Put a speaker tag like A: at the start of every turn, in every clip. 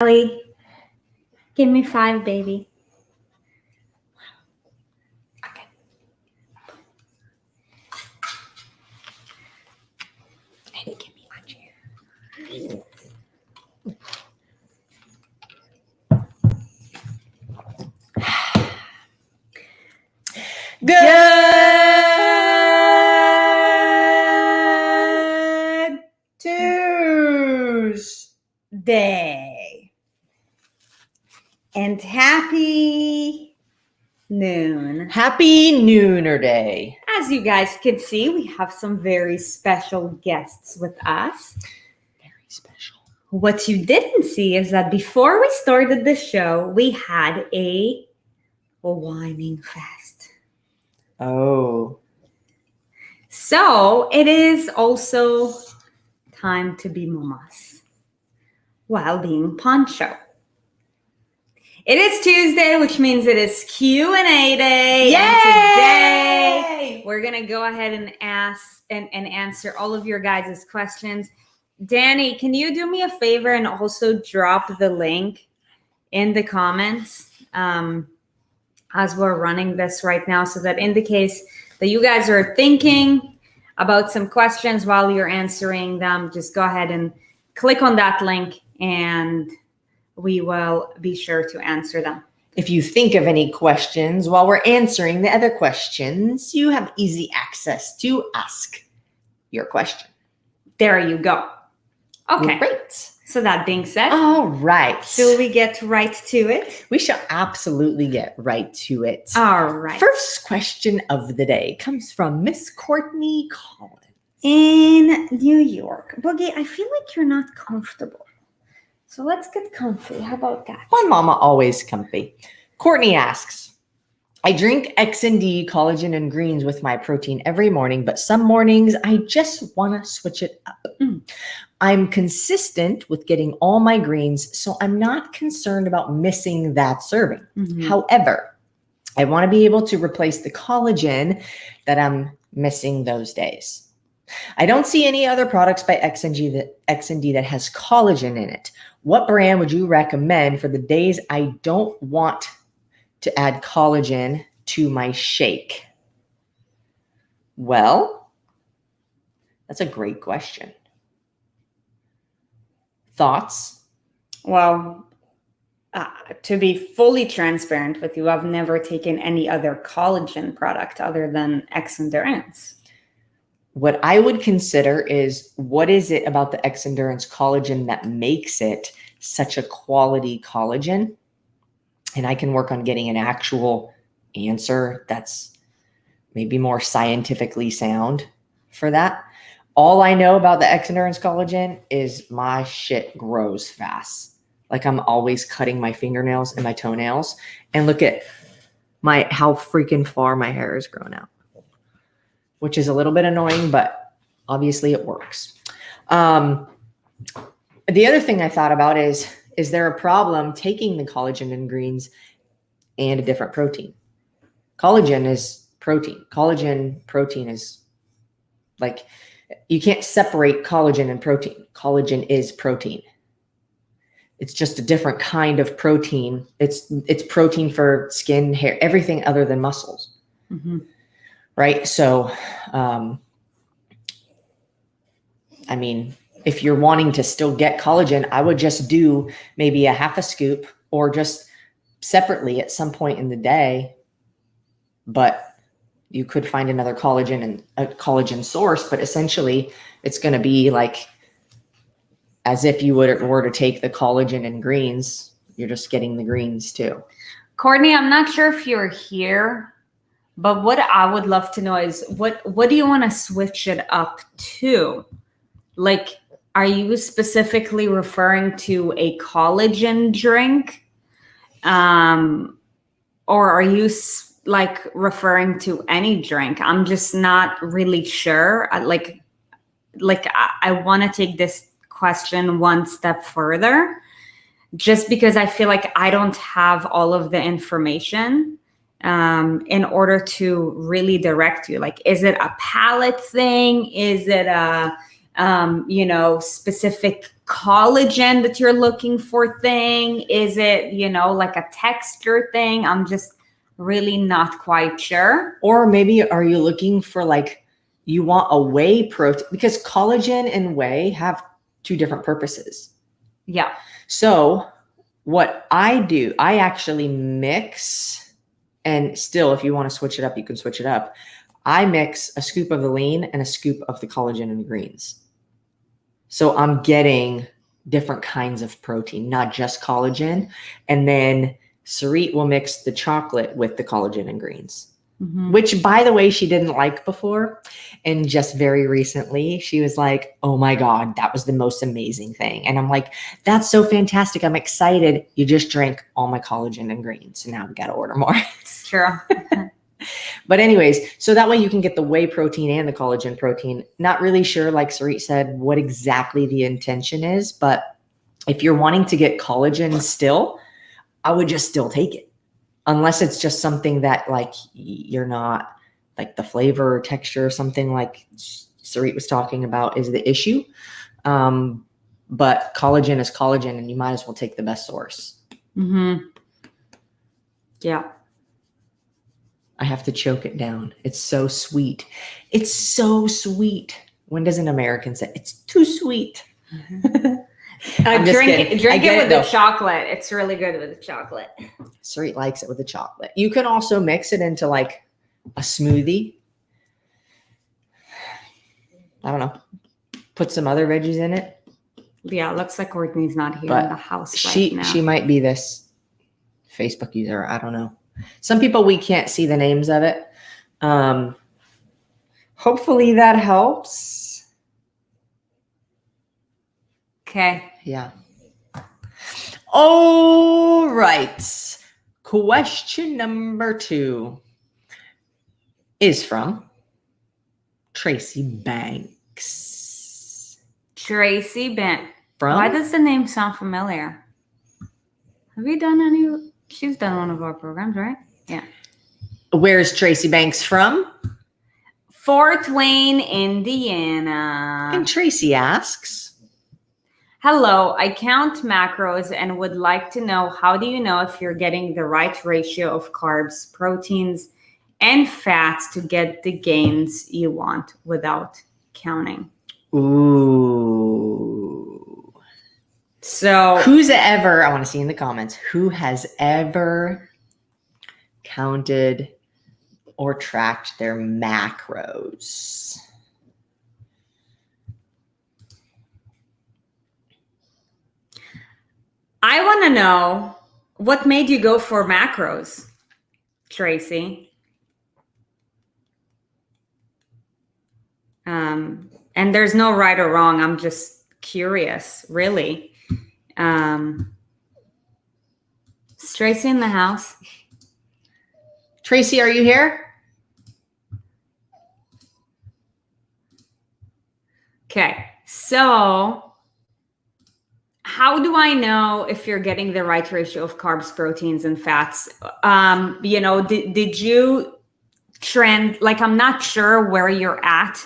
A: Ellie, give me 5, baby. Okay. And give me my chair.
B: Good Tuesday
A: And happy noon.
B: Happy Nooner Day.
A: As you guys can see, we have some very special guests with us.
B: Very special.
A: What you didn't see is that before we started the show, we had a whining fest.
B: Oh.
A: So it is also time to be mamas while being poncho. It is Tuesday, which means it is Q&A day.
B: Yay!
A: And today we're going to go ahead and ask and answer all of your guys' questions. Danny, can you do me a favor and also drop the link in the comments as we're running this right now, so that in the case that you guys are thinking about some questions while you're answering them, just go ahead and click on that link and we will be sure to answer them.
B: If you think of any questions while we're answering the other questions, you have easy access to ask your question.
A: There you go. Okay.
B: Great.
A: So that being said,
B: All right.
A: shall we get right to it?
B: We shall absolutely get right to it.
A: All right.
B: First question of the day comes from Miss Courtney Collins.
A: In New York. Boogie, I feel like you're not comfortable. So let's get comfy. How about that?
B: My mama always comfy. Courtney asks, I drink XND, collagen, and greens with my protein every morning, but some mornings I just want to switch it up. I'm consistent with getting all my greens, so I'm not concerned about missing that serving. However, I want to be able to replace the collagen that I'm missing those days. I don't see any other products by XND that has collagen in it. What brand would you recommend for the days I don't want to add collagen to my shake? Well, that's a great question. Thoughts?
A: Well, to be fully transparent with you, I've never taken any other collagen product other than XNDs.
B: What I would consider is, what is it about the XNDs collagen that makes it such a quality collagen? And I can work on getting an actual answer that's maybe more scientifically sound for that. All I know about the XNDs collagen is my shit grows fast. Like I'm always cutting my fingernails and my toenails. And look at how freaking far my hair has grown out, which is a little bit annoying, but obviously it works. The other thing I thought about is there a problem taking the collagen and greens and a different protein? Collagen is protein. Protein is like, you can't separate collagen and protein. Collagen is protein. It's just a different kind of protein. It's protein for skin, hair, everything other than muscles. Right? So, I mean, if you're wanting to still get collagen, I would just do maybe a half a scoop or just separately at some point in the day. But you could find another collagen and a collagen source, but essentially it's going to be like as if you were to take the collagen and greens, you're just getting the greens too.
A: Courtney, I'm not sure if you're here, but what I would love to know is what do you want to switch it up to? Like, are you specifically referring to a collagen drink? Or are you like referring to any drink? I'm just not really sure. I want to take this question one step further, just because I feel like I don't have all of the information in order to really direct you. Like, is it a palate thing? Is it a specific collagen that you're looking for thing? Is it, like a texture thing? I'm just really not quite sure.
B: Or maybe are you looking for like, you want a whey protein? Because collagen and whey have two different purposes.
A: Yeah.
B: So what I do, I actually mix, and still, if you want to switch it up, you can switch it up. I mix a scoop of the lean and a scoop of the collagen and greens. So I'm getting different kinds of protein, not just collagen. And then Sarit will mix the chocolate with the collagen and greens, which, by the way, she didn't like before. And just very recently, she was like, oh my God, that was the most amazing thing. And I'm like, that's so fantastic. I'm excited. You just drank all my collagen and greens. So now we got to order more.
A: It's true.
B: But anyways, so that way you can get the whey protein and the collagen protein. Not really sure, like Sarit said, what exactly the intention is. But if you're wanting to get collagen still, I would just still take it. Unless it's just something that like you're not, like the flavor or texture or something like Sarit was talking about is the issue. But collagen is collagen, and you might as well take the best source.
A: Yeah.
B: I have to choke it down. It's so sweet. It's so sweet. When does an American say it's too sweet?
A: Drink it with the chocolate. It's really good with the chocolate.
B: Sarit likes it with the chocolate. You can also mix it into like a smoothie. I don't know. Put some other veggies in it.
A: Yeah, looks like Courtney's not here in the house right now.
B: She might be this Facebook user. I don't know. Some people, we can't see the names of it. Hopefully that helps.
A: Okay.
B: Yeah. All right. Question number 2 is from Tracy Banks.
A: Tracy Banks.
B: From?
A: Why does the name sound familiar? Have you done any? She's done one of our programs, right? Yeah.
B: Where's Tracy Banks from?
A: Fort Wayne, Indiana.
B: And Tracy asks,
A: hello, I count macros and would like to know, how do you know if you're getting the right ratio of carbs, proteins, and fats to get the gains you want without counting?
B: Ooh.
A: So
B: who's ever, I want to see in the comments, who has ever counted or tracked their macros?
A: I want to know what made you go for macros, Tracy. And there's no right or wrong. I'm just curious, really. Is Tracy in the house?
B: Tracy, are you here?
A: Okay, so how do I know if you're getting the right ratio of carbs, proteins, and fats? Did you trend, like, I'm not sure where you're at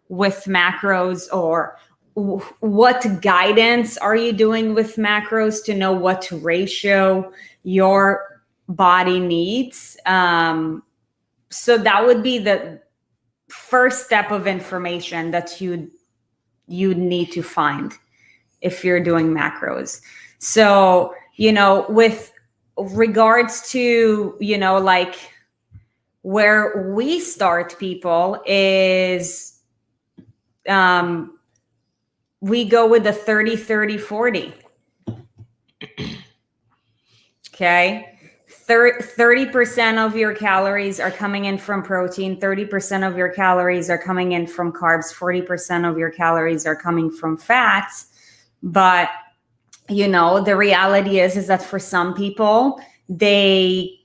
A: with macros, or what guidance are you doing with macros to know what ratio your body needs? So that would be the first step of information that you need to find if you're doing macros. So, with regards to, like, where we start people is, we go with the 30-30-40. Okay. 30% of your calories are coming in from protein, 30% of your calories are coming in from carbs, 40% of your calories are coming from fats. But, the reality is that for some people, they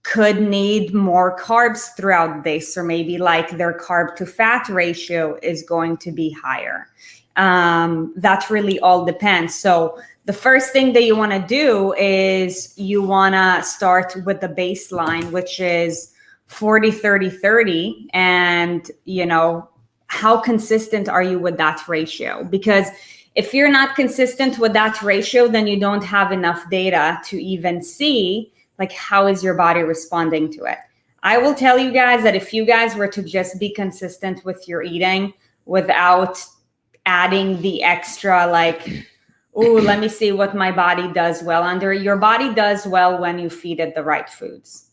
A: could need more carbs throughout the day. So maybe like their carb to fat ratio is going to be higher. That really all depends. So the first thing that you want to do is you want to start with the baseline, which is 40-30-30. And, how consistent are you with that ratio? Because if you're not consistent with that ratio, then you don't have enough data to even see like how is your body responding to it. I will tell you guys that if you guys were to just be consistent with your eating without adding the extra like, oh, let me see what my body does well under. Your body does well when you feed it the right foods.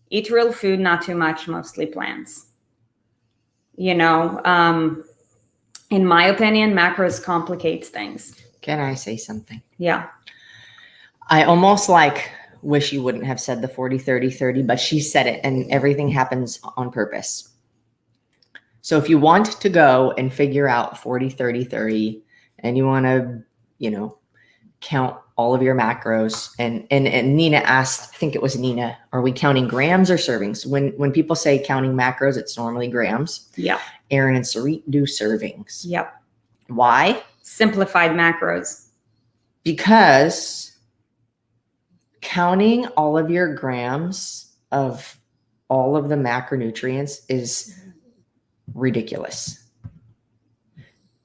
A: Eat real food, not too much, mostly plants. You know, in my opinion, macros complicates things.
B: Can I say something?
A: Yeah.
B: I almost like wish you wouldn't have said the 40, 30, 30, but she said it and everything happens on purpose. So if you want to go and figure out 40, 30, 30, and you want to, you know, count all of your macros, and Nina asked, I think it was Nina, are we counting grams or servings? When people say counting macros, it's normally grams.
A: Yeah.
B: Erin and Sarit do servings.
A: Yep.
B: Why?
A: Simplified macros.
B: Because counting all of your grams of all of the macronutrients is ridiculous.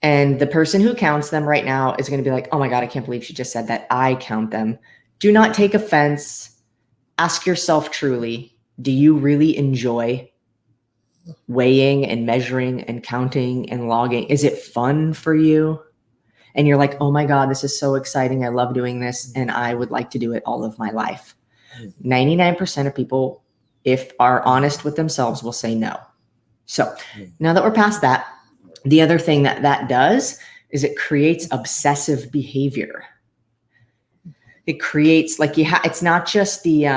B: And the person who counts them right now is going to be like, oh my God, I can't believe she just said that. I count them. Do not take offense. Ask yourself truly, do you really enjoy weighing and measuring and counting and logging? Is it fun for you? And you're like, oh my God, this is so exciting. I love doing this. And I would like to do it all of my life. 99% of people, if are honest with themselves, will say no. So now that we're past that, the other thing that does is it creates obsessive behavior. It creates like it's not just the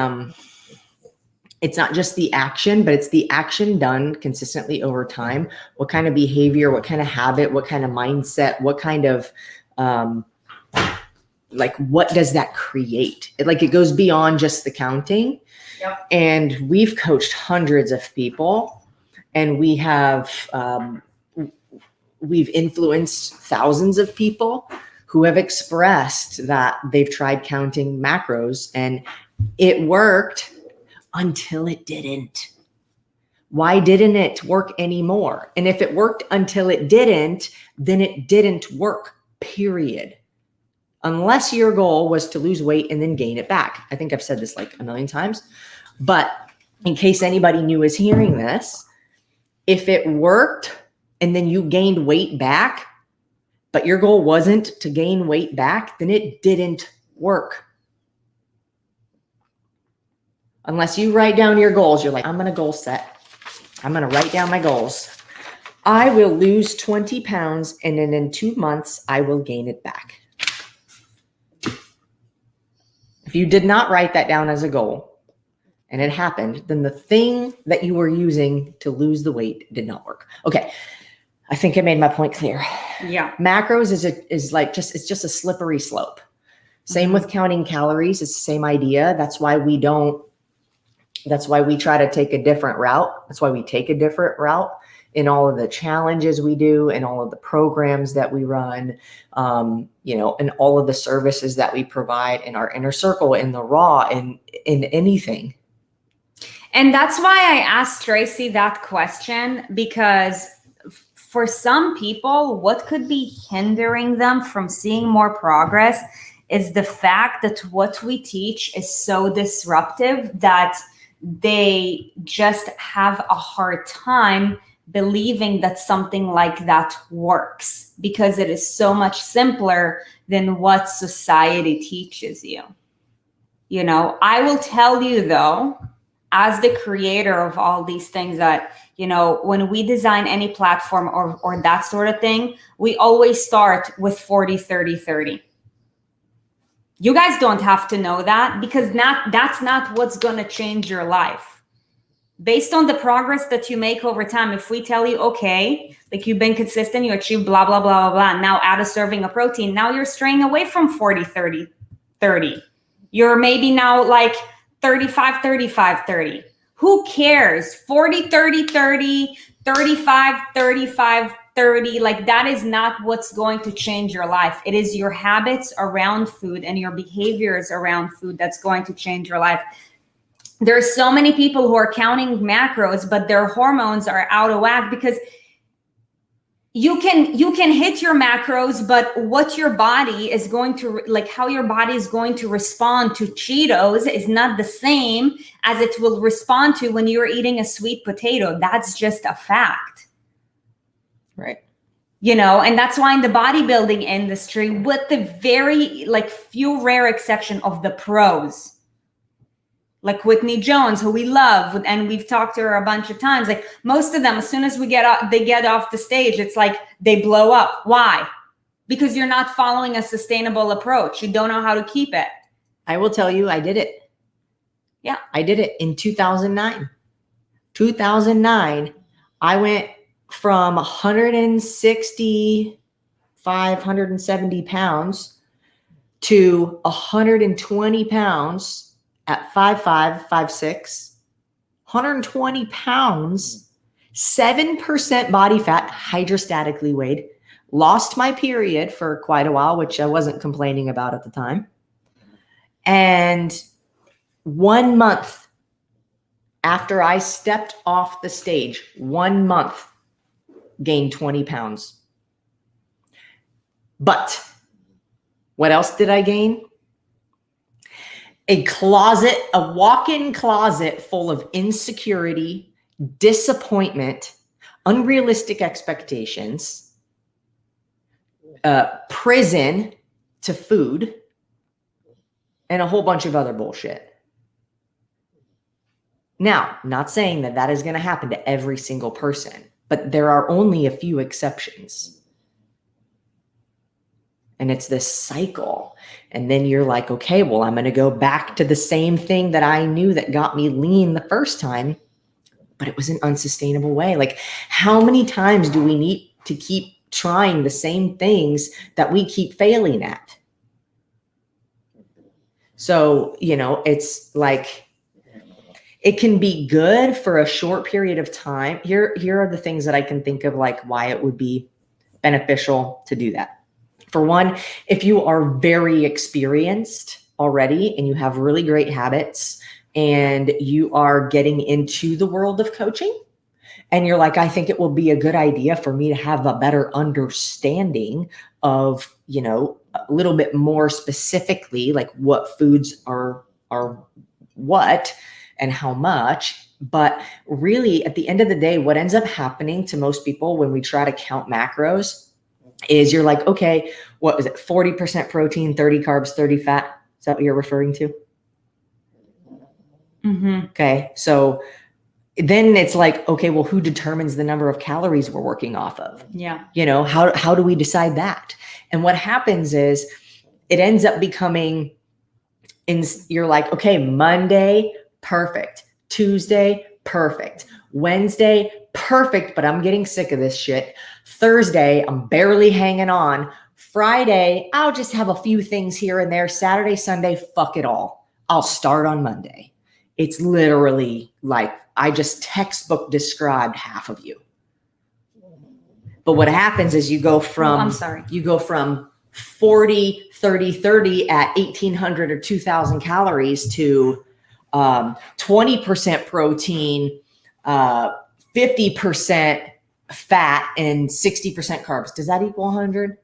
B: action, but it's the action done consistently over time. What kind of behavior, what kind of habit, what kind of mindset, what kind of like what does that create? It goes beyond just the counting.
A: Yep.
B: And we've coached hundreds of people, and we have we've influenced thousands of people who have expressed that they've tried counting macros and it worked until it didn't. Why didn't it work anymore? And if it worked until it didn't, then it didn't work, period. Unless your goal was to lose weight and then gain it back. I think I've said this like a million times, but in case anybody new is hearing this, if it worked and then you gained weight back, but your goal wasn't to gain weight back, then it didn't work. Unless you write down your goals, you're like, I'm going to goal set. I'm going to write down my goals. I will lose 20 pounds and then in 2 months, I will gain it back. If you did not write that down as a goal and it happened, then the thing that you were using to lose the weight did not work. Okay. I think I made my point clear.
A: Yeah.
B: Macros it's just a slippery slope. Same with counting calories. It's the same idea. That's why we try to take a different route. That's why we take a different route in all of the challenges we do and all of the programs that we run, and all of the services that we provide in our inner circle, in the raw, in anything.
A: And that's why I asked Tracy that question, because for some people, what could be hindering them from seeing more progress is the fact that what we teach is so disruptive that they just have a hard time believing that something like that works, because it is so much simpler than what society teaches you. I will tell you though, as the creator of all these things, that when we design any platform or that sort of thing, we always start with 40, 30, 30. You guys don't have to know that, because that's not what's going to change your life. Based on the progress that you make over time, if we tell you, okay, like you've been consistent, you achieve blah, blah, blah, blah, blah, now add a serving of protein. Now you're straying away from 40, 30, 30. You're maybe now like 35, 35, 30. Who cares? 40, 30, 30, 35, 35, 30. Like that is not what's going to change your life. It is your habits around food and your behaviors around food that's going to change your life. There's so many people who are counting macros, but their hormones are out of whack because you can hit your macros, but what your body is going to, like how your body is going to respond to Cheetos is not the same as it will respond to when you're eating a sweet potato. That's just a fact.
B: Right.
A: You know, and that's why in the bodybuilding industry, with the very like few rare exception of the pros, like Whitney Jones, who we love, and we've talked to her a bunch of times. Like most of them, as soon as they get off the stage, it's like they blow up. Why? Because you're not following a sustainable approach. You don't know how to keep it.
B: I will tell you, I did it.
A: Yeah.
B: I did it in 2009. 2009, I went from 165, 170 pounds to 120 pounds at 5'5", 5'6", 120 pounds, 7% body fat, hydrostatically weighed, lost my period for quite a while, which I wasn't complaining about at the time. And 1 month after I stepped off the stage, 1 month, gained 20 pounds. But what else did I gain? A walk-in closet full of insecurity, disappointment, unrealistic expectations, prison to food, and a whole bunch of other bullshit. Now, not saying that that is going to happen to every single person, but there are only a few exceptions. And it's this cycle. And then you're like, okay, well, I'm going to go back to the same thing that I knew that got me lean the first time, but it was an unsustainable way. Like, how many times do we need to keep trying the same things that we keep failing at? So, you know, it's like, it can be good for a short period of time. Here are the things that I can think of, like why it would be beneficial to do that. For one, if you are very experienced already and you have really great habits and you are getting into the world of coaching and you're like, I think it will be a good idea for me to have a better understanding of, you know, a little bit more specifically, like what foods are what and how much. But really, at the end of the day, what ends up happening to most people when we try to count macros is you're like, okay, what was it? 40% protein, 30 carbs, 30 fat. Is that what you're referring to?
A: Mm-hmm.
B: Okay. So then it's like, okay, well, who determines the number of calories we're working off of?
A: Yeah.
B: You know, how do we decide that? And what happens is it ends up becoming, you're like, okay, Monday, perfect. Tuesday, perfect. Wednesday, perfect, but I'm getting sick of this shit. Thursday, I'm barely hanging on. Friday, I'll just have a few things here and there. Saturday, Sunday, fuck it all. I'll start on Monday. It's literally like I just textbook described half of you. But what happens is you go from 40, 30, 30 at 1,800 or 2,000 calories to 20% protein, 50% fat, and 60% carbs. Does that equal 100?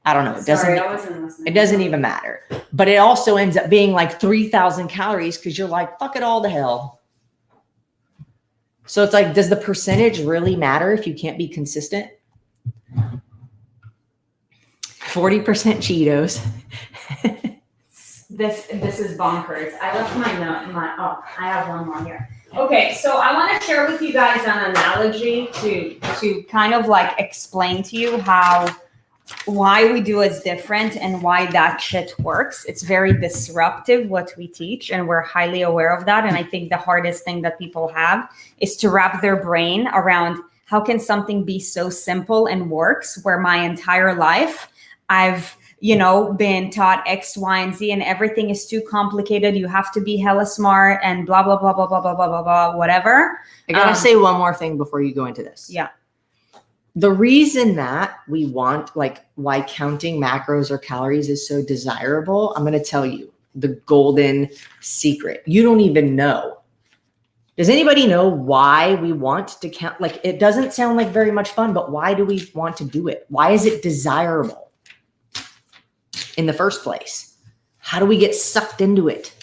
B: I don't know. It doesn't even matter. But it also ends up being like 3,000 calories because you're like, fuck it all to hell. So it's like, does the percentage really matter if you can't be consistent? 40% Cheetos.
A: This is bonkers. I left my note. I have one more here. Okay, so I want to share with you guys an analogy to kind of like explain to you why we do is different and why that shit works. It's very disruptive what we teach, and we're highly aware of that. And I think the hardest thing that people have is to wrap their brain around how can something be so simple and works where my entire life I've been taught X, Y, and Z, and everything is too complicated. You have to be hella smart and blah, blah, blah, blah, blah, blah, blah, blah, blah, whatever.
B: I gotta say one more thing before you go into this.
A: Yeah.
B: The reason that we want, like, why counting macros or calories is so desirable, I'm going to tell you the golden secret. You don't even know. Does anybody know why we want to count? Like, it doesn't sound like very much fun, but why do we want to do it? Why is it desirable in the first place? How do we get sucked into it?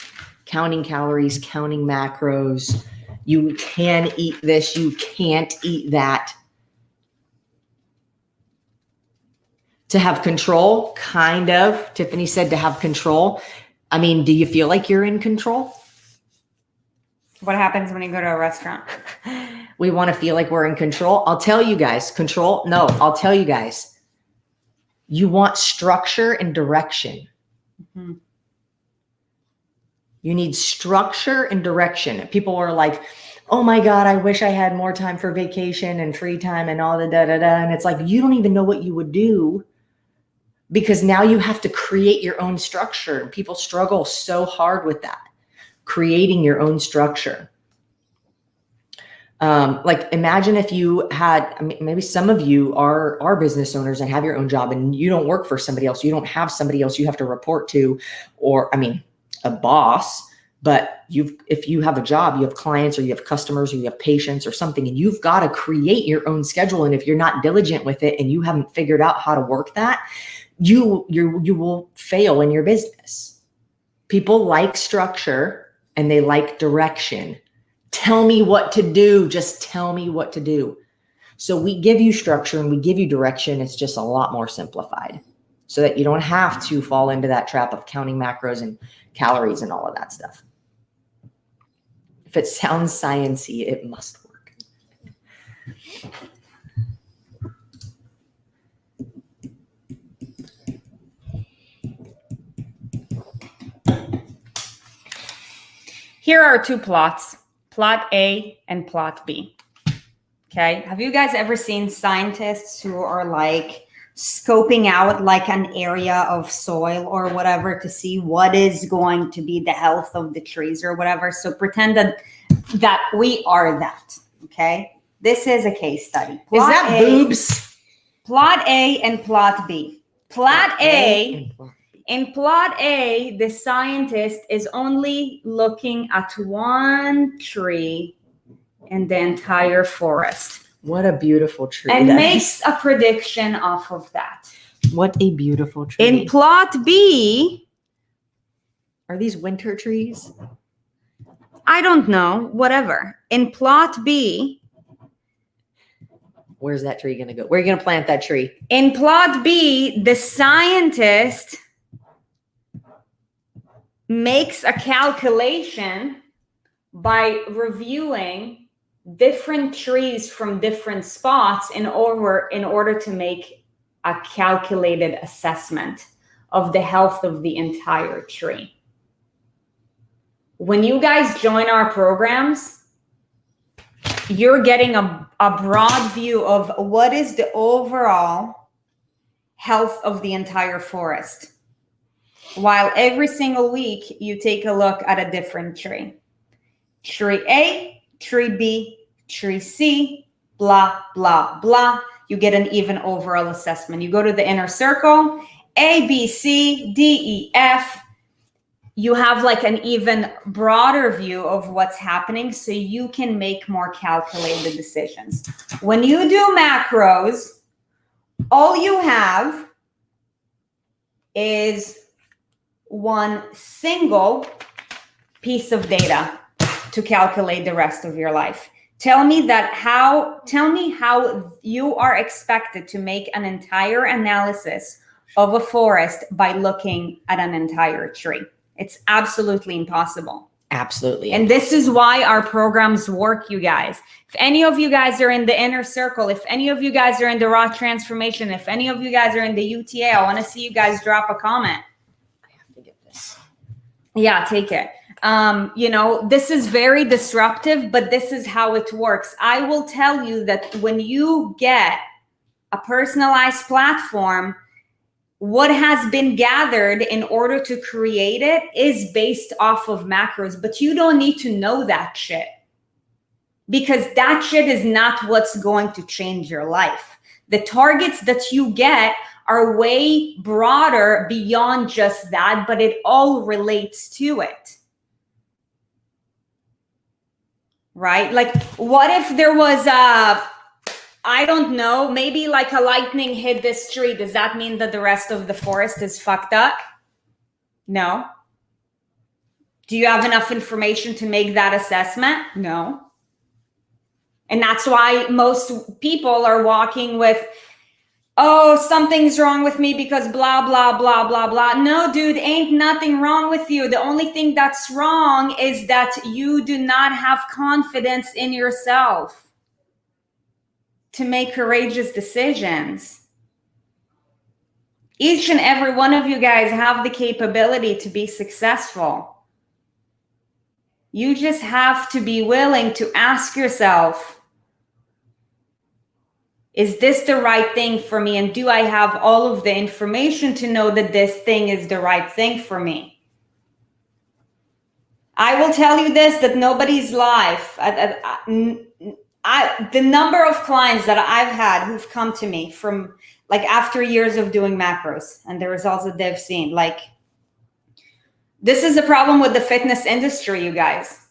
B: Counting calories, counting macros. You can eat this, you can't eat that. To have control, kind of. Tiffany said to have control. I mean, do you feel like you're in control?
A: What happens when you go to a restaurant?
B: We want to feel like we're in control. I'll tell you guys, control. No, I'll tell you guys. You want structure and direction.
A: Mm-hmm.
B: You need structure and direction. People are like, oh my God, I wish I had more time for vacation and free time and all the da-da-da. And it's like, you don't even know what you would do because now you have to create your own structure. And people struggle so hard with that. Creating your own structure. Like imagine if you had, I mean, maybe some of you are business owners and have your own job and you don't work for somebody else. You don't have somebody else you have to report to, or, I mean, a boss, but if you have a job, you have clients or you have customers or you have patients or something, and you've got to create your own schedule. And if you're not diligent with it and you haven't figured out how to work that, you will fail in your business. People like structure and they like direction. Tell me what to do. Just tell me what to do. So we give you structure and we give you direction. It's just a lot more simplified so that you don't have to fall into that trap of counting macros and calories and all of that stuff. If it sounds sciencey, it must work.
A: Here are two plots, plot A and plot B. Okay. Have you guys ever seen scientists who are like scoping out like an area of soil or whatever to see what is going to be the health of the trees or whatever? So pretend that we are that. Okay. This is a case study.
B: Plot is that A, boobs?
A: Plot A and plot B. Plot A. In plot A, the scientist is only looking at one tree in the entire forest.
B: What a beautiful tree.
A: And makes a prediction off of that.
B: What a beautiful tree.
A: In plot B.
B: Are these winter trees?
A: I don't know. Whatever. In plot B.
B: Where's that tree going to go? Where are you going to plant that tree?
A: In plot B, the scientist makes a calculation by reviewing different trees from different spots in order to make a calculated assessment of the health of the entire tree. When you guys join our programs, you're getting a broad view of what is the overall health of the entire forest. While every single week you take a look at a different tree. Tree A, tree B, tree C, blah, blah, blah. You get an even overall assessment. You go to the inner circle, A, B, C, D, E, F. You have like an even broader view of what's happening so you can make more calculated decisions. When you do macros, all you have is one single piece of data to calculate the rest of your life. Tell me how you are expected to make an entire analysis of a forest by looking at an entire tree. It's absolutely impossible.
B: Absolutely.
A: And this is why our programs work, you guys. If any of you guys are in the inner circle, if any of you guys are in the raw transformation, if any of you guys are in the UTA, I want to see you guys drop a comment.
B: I have to get this.
A: Yeah, take it. This is very disruptive, but this is how it works. I will tell you that when you get a personalized platform, what has been gathered in order to create it is based off of macros, but you don't need to know that shit because that shit is not what's going to change your life. The targets that you get are way broader beyond just that, but it all relates to it. right? Like, what if there was I don't know, maybe like a lightning hit this tree? Does that mean that the rest of the forest is fucked up? No. Do you have enough information to make that assessment? No. And that's why most people are walking with, oh, something's wrong with me because blah, blah, blah, blah, blah. No, dude, ain't nothing wrong with you. The only thing that's wrong is that you do not have confidence in yourself to make courageous decisions. Each and every one of you guys have the capability to be successful. You just have to be willing to ask yourself, is this the right thing for me? And do I have all of the information to know that this thing is the right thing for me? I will tell you this, that nobody's life, the number of clients that I've had who've come to me from like after years of doing macros and the results that they've seen, like, this is a problem with the fitness industry, you guys.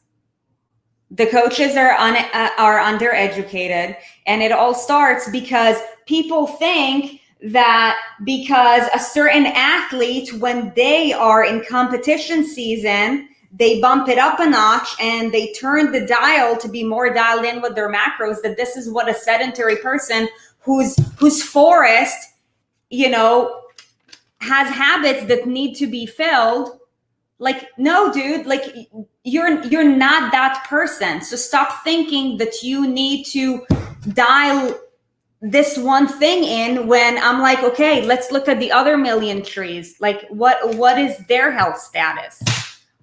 A: The coaches are undereducated, and it all starts because people think that because a certain athlete, when they are in competition season, they bump it up a notch and they turn the dial to be more dialed in with their macros, that this is what a sedentary person whose forest, you know, has habits that need to be filled. Like, no, dude, like you're not that person. So stop thinking that you need to dial this one thing in when I'm like, okay, let's look at the other million trees. Like, what is their health status?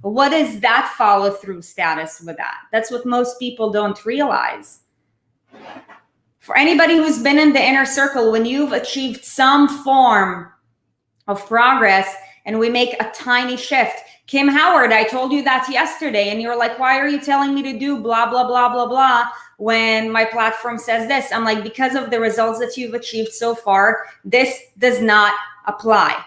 A: What is that follow through status with that? That's what most people don't realize. For anybody who's been in the inner circle, when you've achieved some form of progress and we make a tiny shift, Kim Howard, I told you that yesterday, and you're like, why are you telling me to do blah, blah, blah, blah, blah, when my platform says this? I'm like, because of the results that you've achieved so far, this does not apply.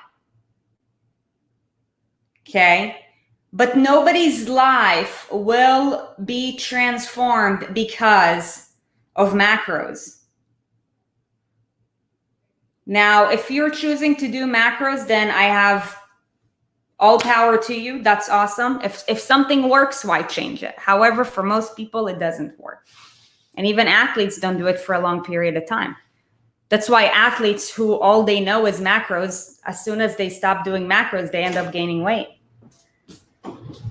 A: Okay? But nobody's life will be transformed because of macros. Now, if you're choosing to do macros, then I have all power to you. That's awesome. If something works, why change it? However, for most people, it doesn't work. And even athletes don't do it for a long period of time. That's why athletes who all they know is macros, as soon as they stop doing macros, they end up gaining weight.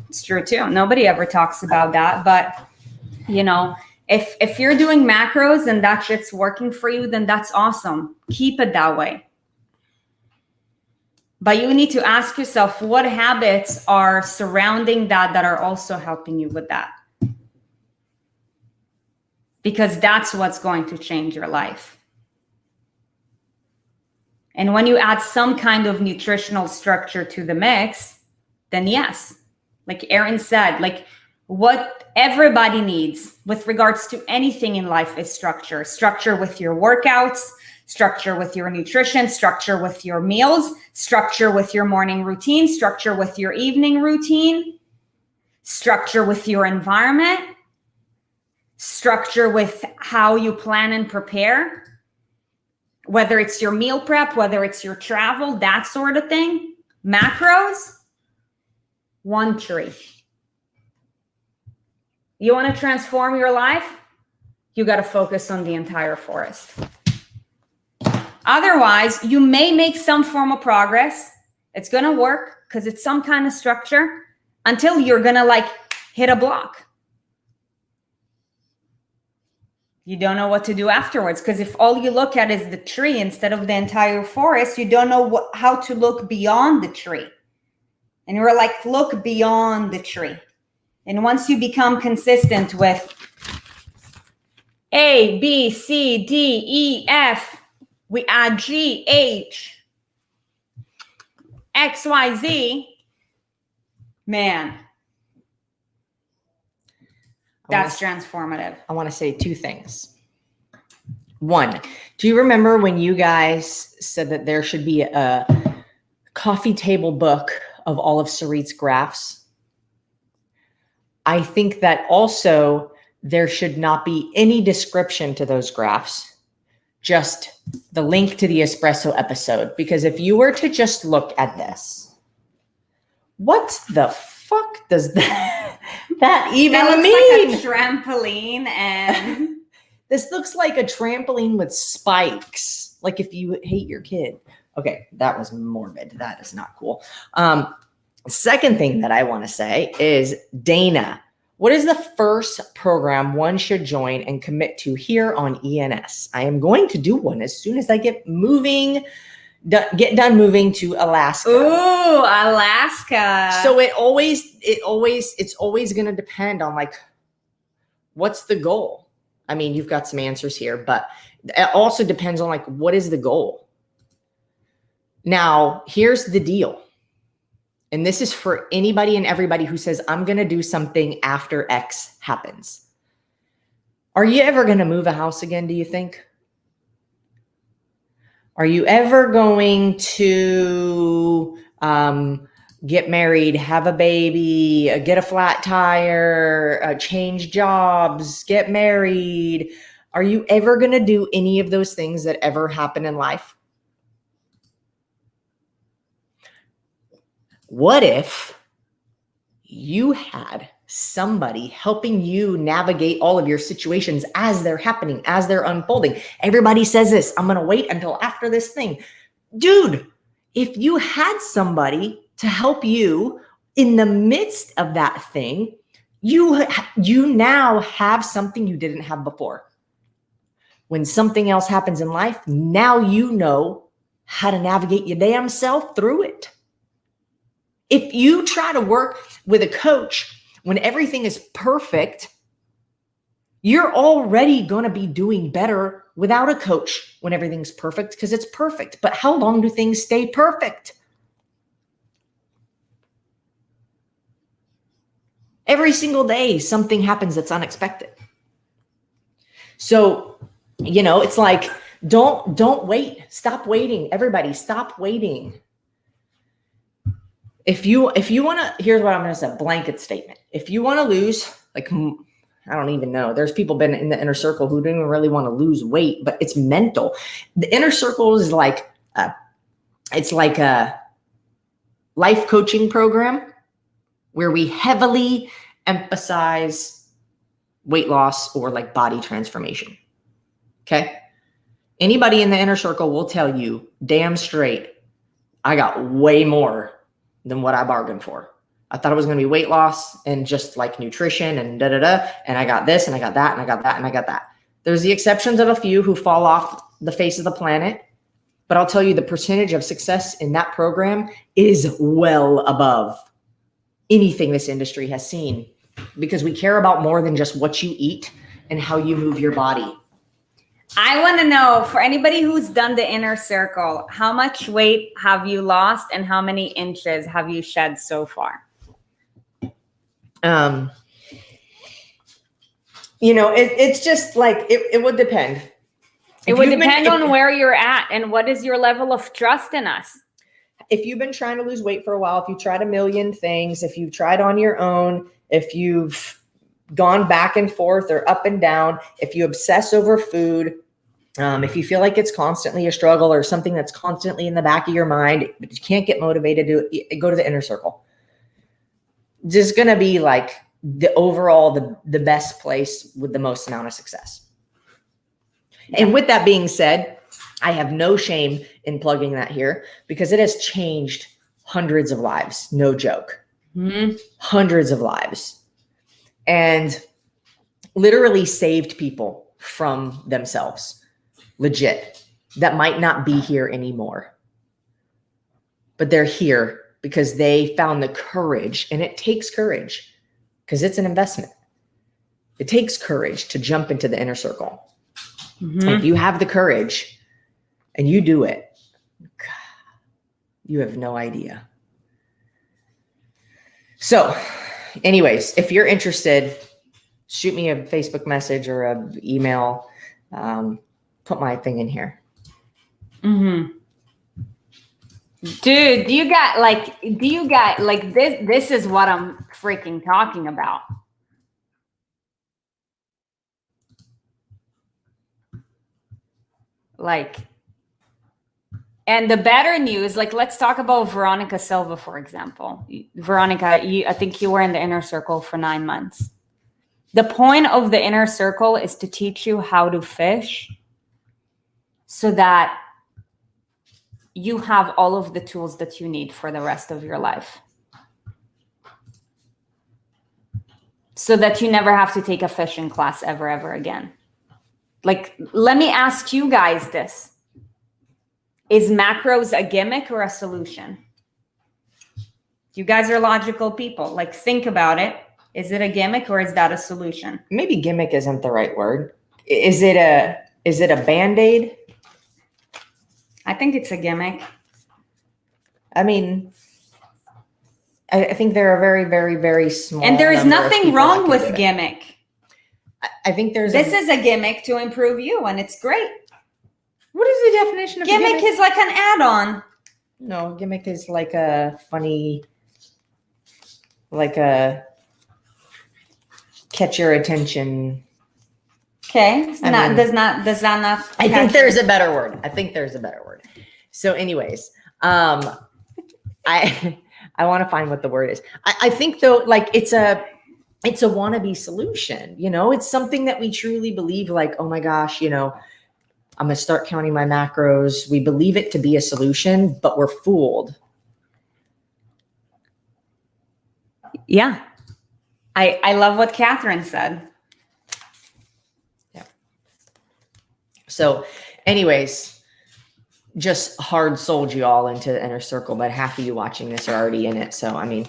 A: It's true too. Nobody ever talks about that. But, you know, if you're doing macros and that shit's working for you, then that's awesome. Keep it that way. But you need to ask yourself, what habits are surrounding that are also helping you with that? Because that's what's going to change your life. And when you add some kind of nutritional structure to the mix, then yes, like Erin said, like what everybody needs with regards to anything in life is structure. Structure with your workouts, structure with your nutrition, structure with your meals, structure with your morning routine, structure with your evening routine, structure with your environment, structure with how you plan and prepare, whether it's your meal prep, whether it's your travel, that sort of thing. Macros, one tree. You want to transform your life? You got to focus on the entire forest. Otherwise, you may make some form of progress. It's going to work because it's some kind of structure until you're going to like hit a block. You don't know what to do afterwards, because if all you look at is the tree instead of the entire forest, you don't know how to look beyond the tree. And you're like, look beyond the tree. And once you become consistent with A, B, C, D, E, F, we add G, H, X, Y, Z, man, that's transformative.
B: I want to say two things. One, do you remember when you guys said that there should be a coffee table book of all of Sarit's graphs? I think that also there should not be any description to those graphs, just the link to the espresso episode. Because if you were to just look at this, what the fuck does that even
A: That looks
B: mean?
A: like a trampoline, and
B: this looks like a trampoline with spikes. Like if you hate your kid. Okay, that was morbid. That is not cool. Second thing that I want to say is, Dana, what is the first program one should join and commit to here on ENS? I am going to do one as soon as I get done moving to Alaska.
A: Ooh, Alaska.
B: So it's always going to depend on like, what's the goal? I mean, you've got some answers here, but it also depends on like, what is the goal? Now, here's the deal. And this is for anybody and everybody who says, I'm going to do something after X happens. Are you ever going to move a house again, do you think? Are you ever going to get married, have a baby, get a flat tire, change jobs, get married? Are you ever going to do any of those things that ever happen in life? What if you had somebody helping you navigate all of your situations as they're happening, as they're unfolding? Everybody says this, I'm going to wait until after this thing. Dude, if you had somebody to help you in the midst of that thing, you now have something you didn't have before. When something else happens in life, now you know how to navigate your damn self through it. If you try to work with a coach when everything is perfect, you're already going to be doing better without a coach when everything's perfect, because it's perfect. But how long do things stay perfect? Every single day, something happens that's unexpected. So, it's like, don't wait. Stop waiting. Everybody, stop waiting. If you want to, here's what I'm going to say, blanket statement. If you want to lose, like, I don't even know. There's people been in the inner circle who don't even really want to lose weight, but it's mental. The inner circle is like, it's like a life coaching program where we heavily emphasize weight loss or like body transformation. Okay. Anybody in the inner circle will tell you damn straight, I got way more than what I bargained for. I thought it was going to be weight loss and just like nutrition and and I got this and I got that and I got that and I got that. There's the exceptions of a few who fall off the face of the planet, but I'll tell you the percentage of success in that program is well above anything this industry has seen, because we care about more than just what you eat and how you move your body.
A: I want to know, for anybody who's done the inner circle, how much weight have you lost and how many inches have you shed so far?
B: It's just like, it would depend.
A: It would depend on where you're at and what is your level of trust in us.
B: If you've been trying to lose weight for a while, if you've tried a million things, if you've tried on your own, if you've gone back and forth or up and down, if you obsess over food, if you feel like it's constantly a struggle or something that's constantly in the back of your mind, but you can't get motivated to go to the inner circle. Just going to be like the best place with the most amount of success. Yeah. And with that being said, I have no shame in plugging that here, because it has changed hundreds of lives. No joke. Mm-hmm. Hundreds of lives. And literally saved people from themselves. Legit. That might not be here anymore. But they're here because they found the courage, and it takes courage because it's an investment. It takes courage to jump into the inner circle. Mm-hmm. If you have the courage and you do it, God, you have no idea. So anyways, if you're interested, shoot me a Facebook message or an email. Put my thing in here.
A: Mm-hmm. Dude, do you got like this? This is what I'm freaking talking about. Like, and the better news, like, let's talk about Veronica Silva, for example. Veronica, I think you were in the inner circle for 9 months. The point of the inner circle is to teach you how to fish so that you have all of the tools that you need for the rest of your life. So that you never have to take a fishing class ever again. Like, let me ask you guys this. Is macros a gimmick or a solution? You guys are logical people. Like, think about it. Is it a gimmick or is that a solution?
B: Maybe gimmick isn't the right word. Is it a Band-Aid?
A: I think it's a gimmick.
B: I mean, I think there are very, very, very small.
A: And there is nothing wrong with
B: it.
A: Gimmick.
B: I think
A: this is a gimmick to improve you, and it's great.
B: What is the definition of
A: gimmick? Is like an add-on.
B: No, gimmick is like a funny, like a catch your attention.
A: Okay, does that not?
B: I think there's a better word. So, anyways, I want to find what the word is. I think though, like it's a wannabe solution. You know, it's something that we truly believe. Like, oh my gosh, you know, I'm gonna start counting my macros. We believe it to be a solution, but we're fooled.
A: Yeah, I love what Catherine said.
B: Yeah. So, anyways, just hard sold you all into the inner circle, but half of you watching this are already in it. So, I mean,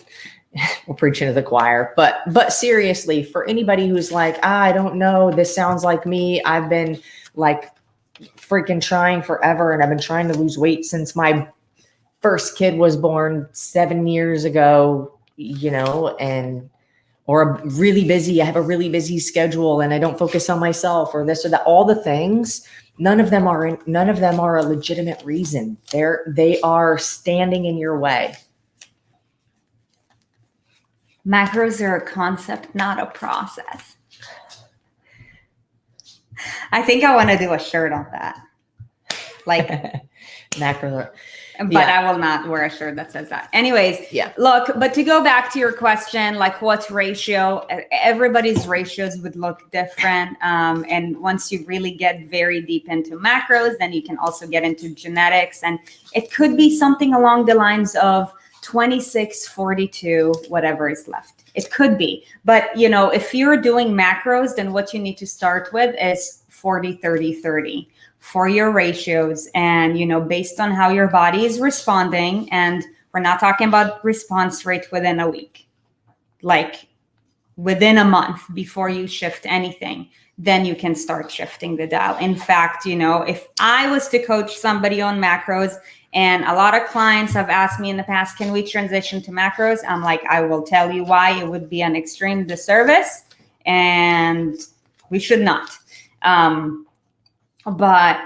B: we're preaching to the choir, but seriously, for anybody who's like, I don't know, this sounds like me. I've been like freaking trying forever. And I've been trying to lose weight since my first kid was born 7 years ago, you know, or I have a really busy schedule and I don't focus on myself or this or that, all the things. None of them are a legitimate reason. They are standing in your way.
A: Macros are a concept, not a process. I think I want to do a shirt on that. Like
B: macro.
A: But
B: yeah.
A: I will not wear a shirt that says that. Anyways,
B: yeah.
A: Look, but to go back to your question, like what ratio, everybody's ratios would look different. And once you really get very deep into macros, then you can also get into genetics. And it could be something along the lines of 26, 42, whatever is left. It could be. But, you know, if you're doing macros, then what you need to start with is 40, 30, 30. For your ratios, and, you know, based on how your body is responding. And we're not talking about response rate within a week, like within a month before you shift anything, then you can start shifting the dial. In fact, you know, if I was to coach somebody on macros, and a lot of clients have asked me in the past, can we transition to macros? I'm like, I will tell you why. It would be an extreme disservice and we should not. But,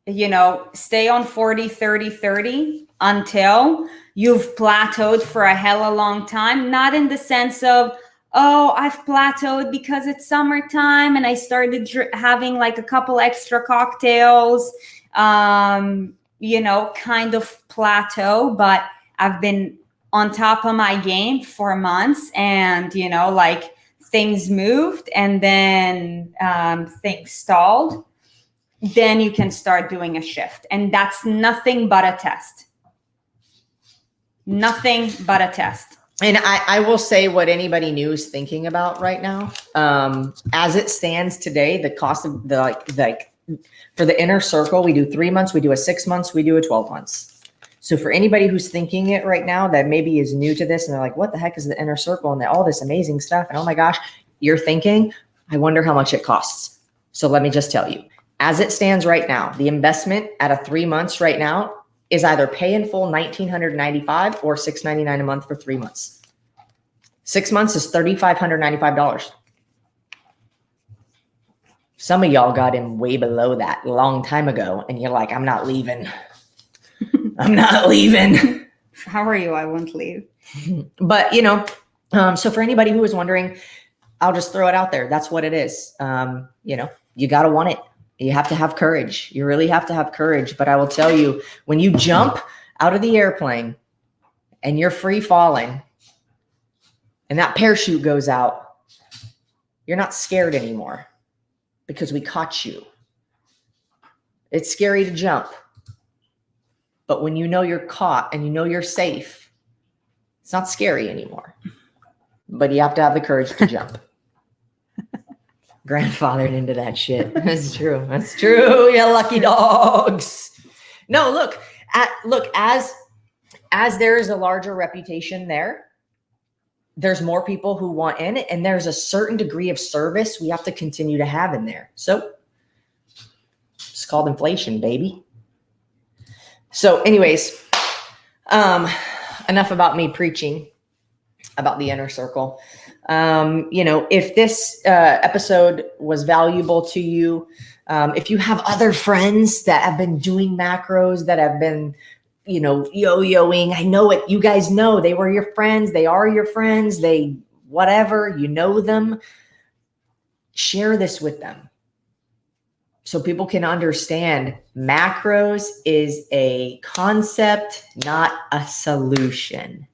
A: you know, stay on 40, 30, 30 until you've plateaued for a hella long time. Not in the sense of, oh, I've plateaued because it's summertime and I started having like a couple extra cocktails, you know, kind of plateau. But I've been on top of my game for months and, you know, like things moved and then things stalled. Then you can start doing a shift. And that's nothing but a test. Nothing but a test.
B: And I will say what anybody new is thinking about right now. As it stands today, the cost of the for the inner circle, we do 3 months, we do a 6 months, we do a 12 months. So for anybody who's thinking it right now that maybe is new to this and they're like, what the heck is the inner circle and all this amazing stuff? And oh my gosh, you're thinking, I wonder how much it costs. So let me just tell you. As it stands right now, the investment at a 3 months right now is either pay in full $1,995 or $699 a month for 3 months. 6 months is $3,595. Some of y'all got in way below that a long time ago, and you're like, I'm not leaving. I'm not leaving.
A: How are you? I won't leave.
B: But, you know, so for anybody who is wondering, I'll just throw it out there. That's what it is. You know, you got to want it. You have to have courage. You really have to have courage. But I will tell you, when you jump out of the airplane and you're free falling and that parachute goes out, you're not scared anymore because we caught you. It's scary to jump. But when you know you're caught and you know you're safe, it's not scary anymore. But you have to have the courage to jump. Grandfathered into that shit. That's true. That's true. You lucky dogs. No, look, as there is a larger reputation there, there's more people who want in it, and there's a certain degree of service we have to continue to have in there. So it's called inflation, baby. So anyways, enough about me preaching about the inner circle. If this episode was valuable to you, if you have other friends that have been doing macros, that have been, yo-yoing, I know it, you guys know they were your friends, they are your friends, they, whatever, you know them, share this with them so people can understand macros is a concept, not a solution.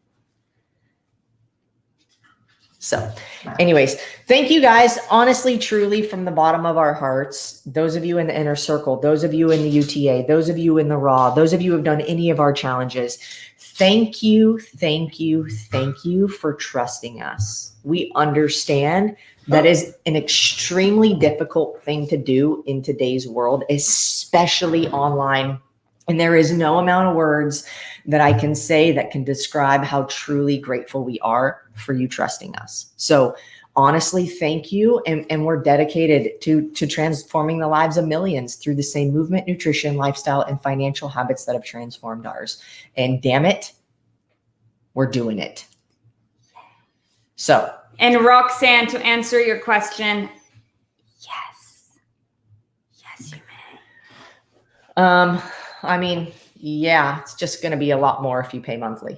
B: So anyways, thank you guys, honestly, truly, from the bottom of our hearts. Those of you in the inner circle, those of you in the UTA, those of you in the raw, those of you who have done any of our challenges. Thank you, thank you, thank you for trusting us. We understand that is an extremely difficult thing to do in today's world, especially online. And there is no amount of words that I can say that can describe how truly grateful we are for you trusting us. So honestly, thank you. And we're dedicated to transforming the lives of millions through the same movement, nutrition, lifestyle, and financial habits that have transformed ours. And damn it, we're doing it. So.
A: And Roxanne, to answer your question, yes. Yes, you may.
B: Yeah, it's just going to be a lot more if you pay monthly.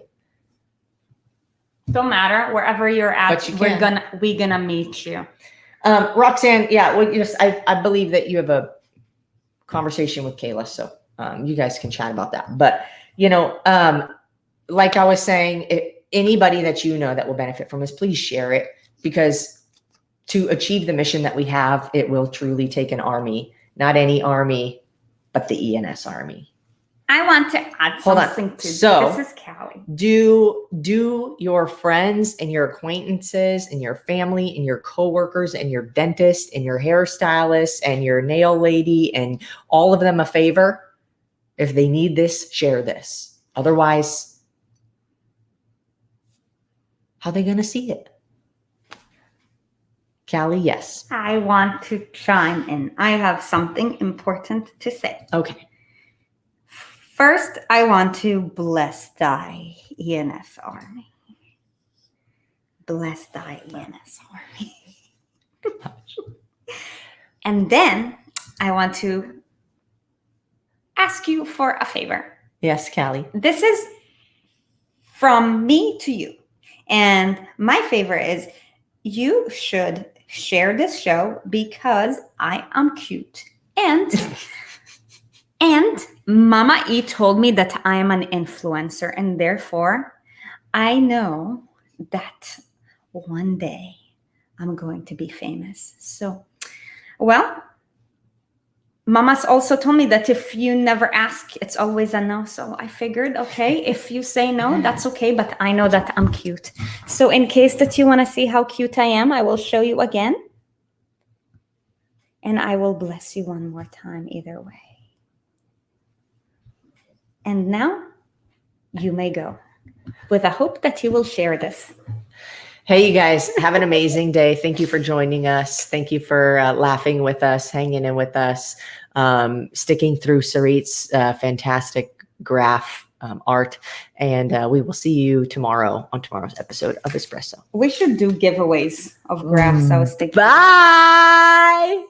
A: Don't matter, wherever you're at, we're gonna meet you.
B: Roxanne, yeah, well, I believe that you have a conversation with Kayla, so you guys can chat about that. But like I was saying, anybody that you know that will benefit from this, please share it, because to achieve the mission that we have, it will truly take an army, not any army, but the ENS army.
A: I want to add something to
B: so,
A: this is Callie.
B: Do your friends and your acquaintances and your family and your coworkers and your dentist and your hairstylist and your nail lady and all of them a favor. If they need this, share this. Otherwise, how are they going to see it? Callie, yes.
A: I want to chime in. I have something important to say.
B: Okay.
A: First, I want to bless thy ENS army. Bless thy ENS army. And then I want to ask you for a favor.
B: Yes, Callie.
A: This is from me to you. And my favor is you should share this show because I am cute. And Mama E told me that I am an influencer, and therefore I know that one day I'm going to be famous. So, well, Mama's also told me that if you never ask, it's always a no. So I figured, okay, if you say no, that's okay, but I know that I'm cute. So in case that you want to see how cute I am, I will show you again. And I will bless you one more time either way. And now you may go with a hope that you will share this.
B: Hey, you guys, have an amazing day. Thank you for joining us. Thank you for laughing with us, hanging in with us, sticking through Sarit's fantastic graph art. And we will see you tomorrow on tomorrow's episode of Espresso.
A: We should do giveaways of graphs I was thinking.
B: Bye.